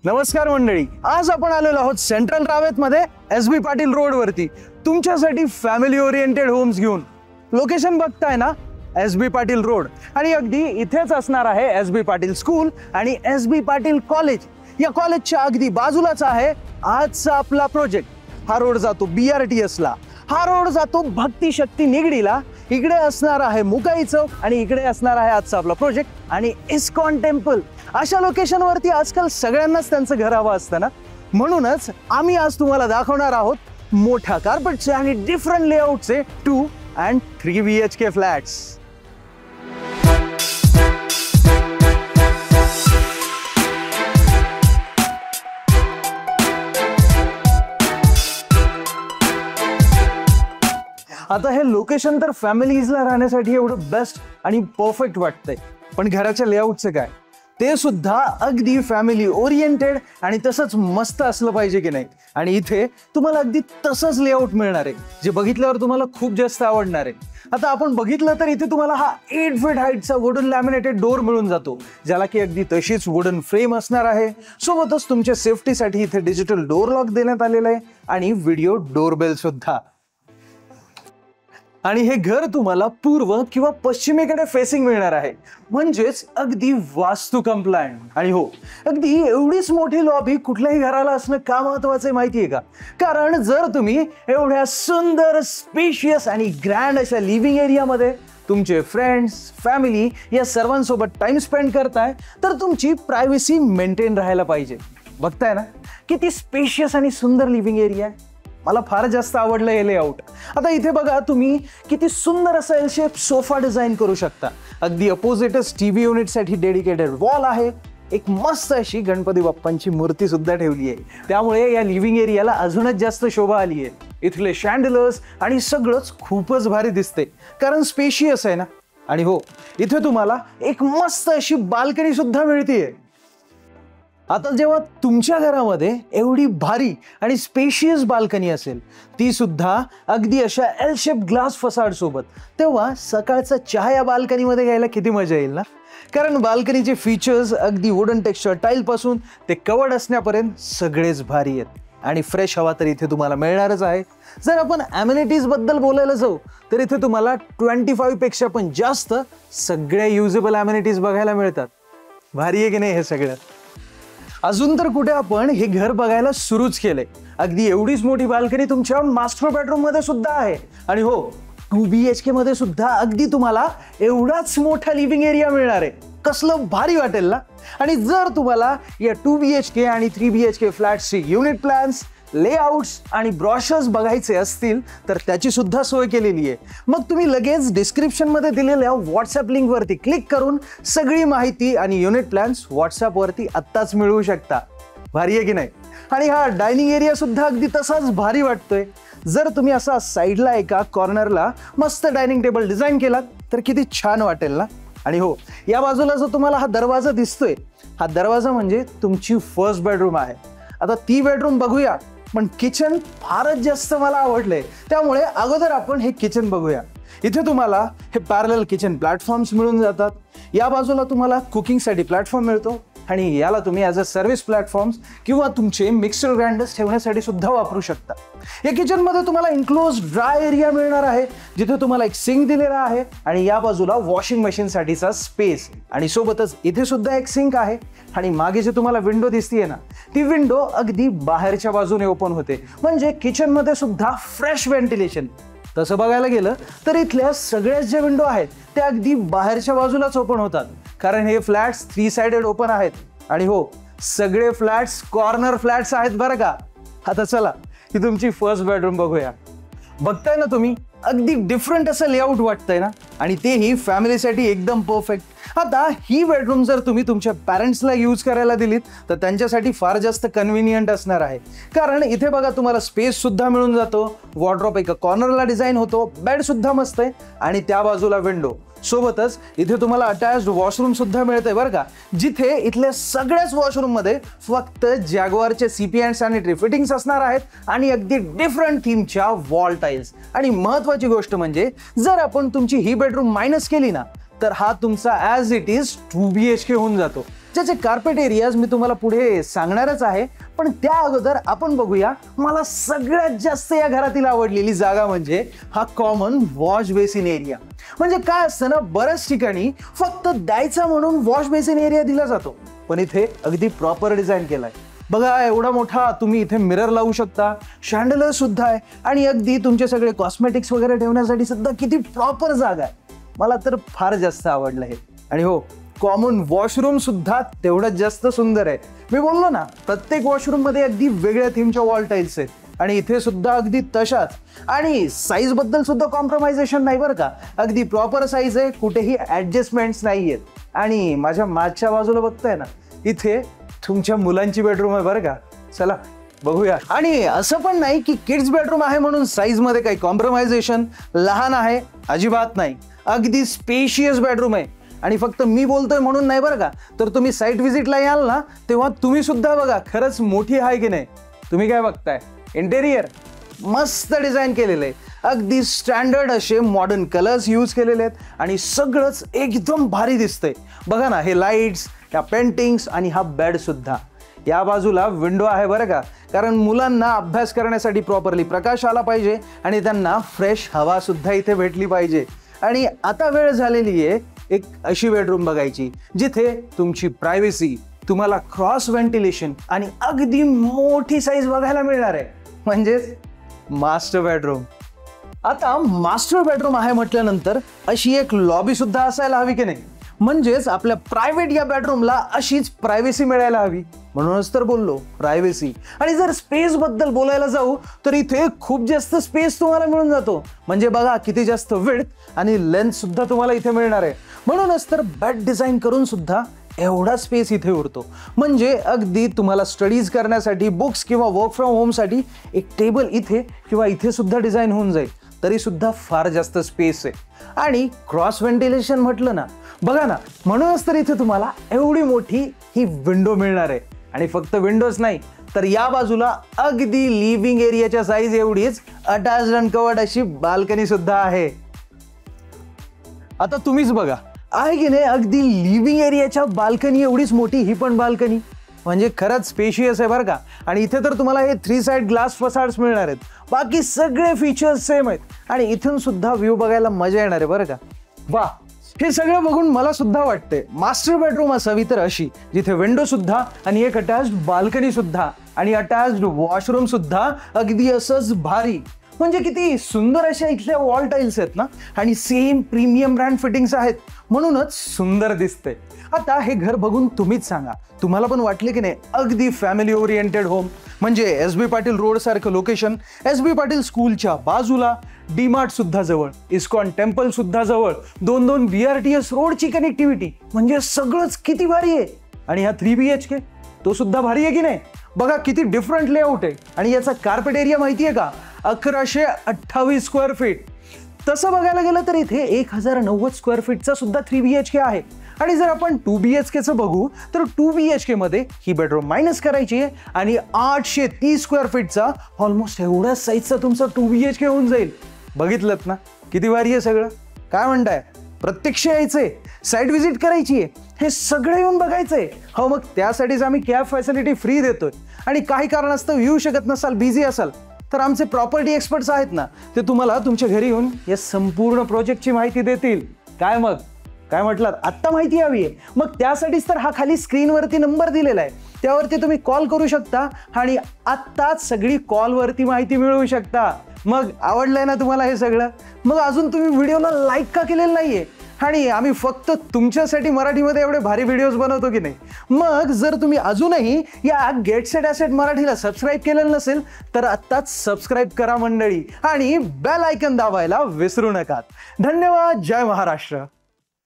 नमस्कार मंडळी, आज आपण आलेलो आहोत सेंट्रल रावेत मध्ये एस.बी. पाटील रोड वरती तुमच्यासाठी फॅमिली ओरिएंटेड होम्स घेऊन. लोकेशन बघताय ना, एस.बी. पाटील रोड, आणि अगदी इथेच असणार आहे एस.बी. पाटील स्कूल आणि एस.बी. पाटील कॉलेज. या कॉलेजच्या अगदी बाजूलाच आहे आजचा आपला प्रोजेक्ट. हा रोड जातो BRTS ला, हा रोड जातो भक्ती शक्ती निगडीला, इकडे असणार आहे मुकाई चौक आणि इकडे असणार आहे आजचा आपला प्रोजेक्ट आणि इस्कॉन टेम्पल. अशा लोकेशन वरती आजकाल सगळ्यांनाच त्यांचं घर हवं असतं ना, म्हणूनच आम्ही आज तुम्हाला दाखवणार आहोत मोठ्या कार्पेटचे आणि डिफरंट लेआउटचे 2 and 3 BHK फ्लॅट्स. आता हे लोकेशन तर फॅमिलीजला राहण्यासाठी एवढं बेस्ट आणि परफेक्ट वाटतंय, पण घराच्या लेआउटचं काय, ते सुद्धा अगदी फॅमिली ओरिएंटेड आणि तसंच मस्त असलं पाहिजे की नाही. आणि इथे तुम्हाला अगदी तसंच लेआउट मिळणार आहे, जे बघितल्यावर तुम्हाला खूप जास्त आवडणार आहे. आता आपण बघितलं तर इथे तुम्हाला हा 8 फीट हाईटचा वुडन लॅमिनेटेड डोर मिळून जातो, ज्याला की अगदी तशीच वुडन फ्रेम असणार आहे. सोबतच तुमच्या सेफ्टीसाठी इथे डिजिटल डोर लॉक देण्यात आलेलं आहे आणि व्हिडिओ डोरबेल सुद्धा. आणि हे घर तुम्हाला पूर्व किंवा पश्चिमेकडे फेसिंग मिळणार आहे, म्हणजेच अगदी वास्तू कंप्लायंट. आणि हो, अगदी एवढीच मोठी लॉबी कुठल्याही घराला असणं का महत्वाचं आहे माहिती आहे का? कारण जर तुम्ही एवढ्या सुंदर, स्पेशियस आणि ग्रँड अशा लिव्हिंग एरियामध्ये तुमचे फ्रेंड्स, फॅमिली या सर्वांसोबत टाइम स्पेंड करताय, तर तुमची प्रायव्हसी मेंटेन राहायला पाहिजे. बघताय ना किती स्पेशियस आणि सुंदर लिव्हिंग एरिया आहे. मला फार जास्त आवडलं हे लेआउट. आता इथे बघा, तुम्ही किती सुंदर असा एल शेप सोफा डिझाईन करू शकता. अगदी अपोजिटच टीव्ही युनिटसाठी डेडिकेटेड वॉल आहे. एक मस्त अशी गणपती बाप्पांची मूर्ती सुद्धा ठेवली आहे, त्यामुळे या लिव्हिंग एरियाला अजूनच जास्त शोभा आली आहे. इथले शँडलर्स आणि सगळंच खूपच भारी दिसते, कारण स्पेशियस आहे ना. आणि हो, इथे तुम्हाला एक मस्त अशी बाल्कनी सुद्धा मिळते. आता जेव्हा तुमच्या घरामध्ये एवढी भारी आणि स्पेशियस बाल्कनी असेल, ती सुद्धा अगदी अशा एल शेप ग्लास फसाड सोबत, तेव्हा सकाळचा चहा या बाल्कनीमध्ये घ्यायला किती मजा येईल ना. कारण बाल्कनीचे फीचर्स अगदी वुडन टेक्स्चर टाईल पासून ते कवर्ड असण्यापर्यंत सगळेच भारी आहेत. आणि फ्रेश हवा तर इथे तुम्हाला मिळणारच आहे. जर आपण ॲम्युनिटीज बद्दल बोलायला जाऊ, तर इथे तुम्हाला 25 पेक्षा पण जास्त सगळ्या युजेबल ॲम्युनिटीज बघायला मिळतात. भारी आहे की नाही हे सगळं? अजून तर कुठे आपण हे घर बघायला सुरूच केलंय. अगदी एवढीच मोठी बाल्कनी तुमच्या मास्टर बेडरूम मध्ये सुद्धा आहे. आणि हो, 2 BHK मध्ये सुद्धा अगदी तुम्हाला एवढाच मोठा लिव्हिंग एरिया मिळणार आहे. कसलं भारी वाटेल ना. आणि जर तुम्हाला या 2 BHK आणि 3 BHK फ्लॅट्सचे युनिट प्लॅन्स, लेआउट्स आणि ब्रॉशर्स बघायचे असतील, तर त्याची सुद्धा सोय केलेली आहे. मग तुम्ही लगेच डिस्क्रिप्शनमध्ये दिलेल्या व्हॉट्सअप लिंकवरती क्लिक करून सगळी माहिती आणि युनिट प्लॅन्स व्हॉट्सअपवरती आत्ताच मिळवू शकता. भारी आहे की नाही? आणि हा डायनिंग एरिया सुद्धा अगदी तसाच भारी वाटतोय. जर तुम्ही असा साईडला एका कॉर्नरला मस्त डायनिंग टेबल डिझाईन केलात, तर किती छान वाटेल ना. आणि हो, या बाजूला जो तुम्हाला हा दरवाजा दिसतोय, हा दरवाजा म्हणजे तुमची फर्स्ट बेडरूम आहे. आता ती बेडरूम बघूया, पण किचन फारच जास्त मला आवडलंय, त्यामुळे अगोदर आपण हे किचन बघूया. इथे तुम्हाला हे पॅरलल किचन प्लॅटफॉर्म्स मिळून जातात. या बाजूला तुम्हाला कुकिंगसाठी प्लॅटफॉर्म मिळतो आणि याला तुम्ही ॲज अ सर्व्हिस प्लॅटफॉर्म्स किंवा तुमचे मिक्सर ग्राइंडर्स ठेवण्यासाठी सुद्धा वापरू शकता. या किचनमध्ये तुम्हाला इन्क्लोज ड्राय एरिया मिळणार आहे, जिथे तुम्हाला एक सिंक दिलेला आहे आणि या बाजूला वॉशिंग मशीनसाठीचा स्पेस. आणि सोबतच इथे सुद्धा एक सिंक आहे. आणि मागे जे तुम्हाला विंडो दिसतीये ना, ती विंडो अगदी बाहेरच्या बाजूने ओपन होते, म्हणजे किचनमध्ये सुद्धा फ्रेश व्हेंटिलेशन. तसं बघायला गेलं तर इथल्या सगळ्याच ज्या विंडो आहेत त्या अगदी बाहेरच्या बाजूलाच ओपन होतात, कारण हे फ्लॅट्स 3 साइडेड ओपन आहेत. आणि हो, सगळे फ्लॅट्स कॉर्नर फ्लॅट्स आहेत बरं का. आता चला ही तुमची फर्स्ट बेडरूम बघूया. बघताय ना तुम्ही, अगदी डिफरंट असं लेआउट वाटतंय ना, आणि तेही फॅमिलीसाठी एकदम परफेक्ट. आता ही बेडरूम जर तुम्ही तुमच्या पॅरेंट्सला यूज करायला दिलीत, तर त्यांच्यासाठी फार जास्त कन्व्हिनियंट असणार आहे. कारण इथे बघा, तुम्हाला स्पेस सुद्धा मिळून जातो, वॉर्डरोब एका कॉर्नरला डिझाईन होतो, बेड सुद्धा मस्त आहे आणि त्या बाजूला विंडो. सोबतच इथे तुम्हाला अटॅच्ड वॉशरूम सुद्धा मिळतंय बरं का, जिथे इथल्या सगळ्याच वॉशरूम मध्ये फक्त जॅग्वारचे CP अँड सॅनिटरी फिटिंग्स असणार आहेत आणि अगदी डिफरंट थीमच्या वॉल टाइल्स. आणि महत्वाची गोष्ट म्हणजे, जर आपण तुमची ही बेडरूम मायनस केली ना, तर हा तुमचा ॲज इट इज 2 BHK होऊन जातो. ज्याचे कार्पेट एरियाज मी तुम्हाला पुढे सांगणारच आहे, पण त्या अगोदर आपण बघूया मला सगळ्यात जास्त या घरातील आवडलेली जागा म्हणजे हा कॉमन वॉश बेसिन एरिया. म्हणजे काय असतं ना, बऱ्याच ठिकाणी फक्त द्यायचा म्हणून वॉश बेसिन एरिया दिला जातो, पण इथे अगदी प्रॉपर डिझाईन केलाय. बघा एवढा मोठा तुम्ही इथे मिरर लावू शकता, शँडलर सुद्धा आहे आणि अगदी तुमचे सगळे कॉस्मेटिक्स वगैरे ठेवण्यासाठी सुद्धा किती प्रॉपर जागा आहे. मला तर फार जास्त आवडलं हे. आणि हो, कॉमन वॉशरूम सुद्धा तेवढंच जास्त सुंदर आहे. मी बोललो ना, प्रत्येक वॉशरूम मध्ये अगदी वेगळ्या थीमच्या वॉल टाईल्स आहेत आणि इथे सुद्धा अगदी तशाच. आणि साईज बद्दल सुद्धा कॉम्प्रोमायझेशन नाही बरं का, अगदी प्रॉपर साईज आहे, कुठेही ऍडजस्टमेंट्स नाही आहेत. आणि माझ्या मागच्या बाजूला बघताय ना, इथे तुमच्या मुलांची बेडरूम आहे बरं का. चला बघूया. आणि असं पण नाही की किड्स बेडरूम आहे म्हणून साईज मध्ये काही कॉम्प्रोमायझेशन, लहान आहे अजिबात नाही, अगदी स्पेशियस बेडरूम आहे. आणि फक्त मी बोलतोय म्हणून नाही बरं का, तर तुम्ही साईट व्हिजिटला याल ना, तेव्हा तुम्ही सुद्धा बघा खरंच मोठी आहे की नाही. तुम्ही काय बघताय, इंटेरियर मस्त डिझाईन केलेलं आहे, अगदी स्टँडर्ड असे मॉडर्न कलर्स यूज केलेले आहेत आणि सगळंच एकदम भारी दिसतंय. बघा ना, हे लाईट्स, या पेंटिंग्स आणि हा बेड सुद्धा. या बाजूला विंडो आहे बरं का, कारण मुलांना अभ्यास करण्यासाठी प्रॉपरली प्रकाश आला पाहिजे आणि त्यांना फ्रेश हवा सुद्धा इथे भेटली पाहिजे. आणि आता वेळ झालेली आहे एक अशी बेडरूम बघायची जिथे तुमची प्रायव्हसी, तुम्हाला क्रॉस व्हेंटिलेशन आणि अगदी मोठी साईज बघायला मिळणार आहे, म्हणजेच मास्टर बेडरूम. आता मास्टर बेडरूम आहे म्हटल्यानंतर अशी एक लॉबी सुद्धा असायला हवी की नाही, म्हणजेच आपल्या प्रायव्हेट या बेडरूमला अशीच प्रायव्हसी मिळायला हवी. म्हणूनच तर बोललो प्रायव्हसी. आणि जर स्पेस बद्दल बोलायला जाऊ तर इथे खूप जास्त स्पेस तुम्हाला मिळून जातो. म्हणजे बघा किती जास्त विड्थ आणि लेंथ सुद्धा तुम्हाला इथे मिळणार आहे. म्हणूनच तर बेड डिझाईन करून सुद्धा एवढा स्पेस इथे उरतो. म्हणजे अगदी तुम्हाला स्टडीज करण्यासाठी, बुक्स किंवा वर्क फ्रॉम होमसाठी एक टेबल इथे किंवा इथे सुद्धा डिझाईन होऊन जाईल, तरी सुद्धा फार जास्त स्पेस आहे. आणि क्रॉस व्हेंटिलेशन म्हटलं ना, बघा ना, म्हणूनच तर इथे तुम्हाला एवढी मोठी ही विंडो मिळणार आहे. आणि फक्त विंडोज नाही, तर या बाजूला अगदी लिव्हिंग एरियाच्या साईज एवढीच अटॅच्ड अँड कवर्ड अशी बाल्कनी सुद्धा आहे. आता तुम्हीच बघा, आहे की नाही, अगदी लिव्हिंग एरियाच्या बाल्कनी एवढीच मोठी ही पण बाल्कनी. म्हणजे खरंच स्पेशियस आहे बरं का. आणि इथे तर तुम्हाला हे 3 साइड ग्लास फसाड्स मिळणार आहेत. बाकी सगळे फीचर्स सेम आहेत आणि इथून सुद्धा व्ह्यू बघायला मजा येणार आहे बरं का. वा, हे सगळं बघून मला सुद्धा वाटतंय मास्टर बेडरूम असावी तर अशी, जिथे विंडो सुद्धा आणि एक अटॅच्ड बाल्कनी सुद्धा आणि अटॅच्ड वॉशरूम सुद्धा अगदी असंच भारी. म्हणजे किती सुंदर अशा इथल्या वॉल टाईल्स आहेत ना, आणि सेम प्रीमियम ब्रँड फिटिंग्स आहेत, म्हणूनच सुंदर दिसतंय. आता हे घर बघून तुम्हीच सांगा, तुम्हाला पण वाटले की नाही अगदी फॅमिली ओरिएंटेड होम. म्हणजे एस.बी. पाटील रोड सारखं लोकेशन, एस.बी. पाटील स्कूलच्या बाजूला, डीमार्ट सुद्धा जवळ, इस्कॉन टेम्पल सुद्धा जवळ, 2 BRTS रोडची कनेक्टिव्हिटी, म्हणजे सगळंच किती भारी आहे. आणि हा 3 BHK तो सुद्धा भारी आहे की नाही. बघा किती डिफरंट लेआउट आहे. आणि याचा कार्पेट एरिया माहिती आहे का, 1128 स्क्वेअर फीट. तसं बघायला गेलं तर इथे 1090 स्क्वेअर फीटचा सुद्धा 3 BHK आहे. आणि जर आपण 2 BHKचं बघू तर 2 BHK मध्ये ही बेडरूम मायनस करायची आहे आणि 830 स्क्वेअर फीटचा ऑलमोस्ट एवढ्याच साईजचा तुमचा 2 BHK होऊन जाईल. बघितलं ना किती भारी आहे सगळं. काय म्हणताय, प्रत्यक्ष यायचंय, साईट व्हिजिट करायची आहे, हे सगळं येऊन बघायचंय. हो, मग त्यासाठीच आम्ही कॅब फॅसिलिटी फ्री देतोय. आणि काही कारणास्तव येऊ शकत नसाल, बिझी असाल, तर आमचे प्रॉपर्टी एक्सपर्ट्स आहेत ना, ते तुम्हाला तुमच्या घरी येऊन या संपूर्ण प्रोजेक्टची माहिती देतील. काय मग, काय म्हटलात, आत्ता माहिती हवी आहे, मग त्यासाठीच तर हा खाली स्क्रीनवरती नंबर दिलेला आहे, त्यावरती तुम्ही कॉल करू शकता आणि आत्ताच सगळी कॉलवरती माहिती मिळवू शकता. मग आवडलंय ना तुम्हाला हे सगळं? मग अजून तुम्ही व्हिडिओला लाईक का केलेलं नाहीये? आणि आम्ही फक्त तुमच्यासाठी मराठीमध्ये एवढे भारी व्हिडिओज बनवतो की नाही. मग जर तुम्ही अजूनही या गेट सेट ॲसेट मराठीला सबस्क्राईब केलेलं नसेल तर आत्ताच सबस्क्राईब करा मंडळी, आणि बेल आयकन दाबायला विसरू नका. धन्यवाद. जय महाराष्ट्र.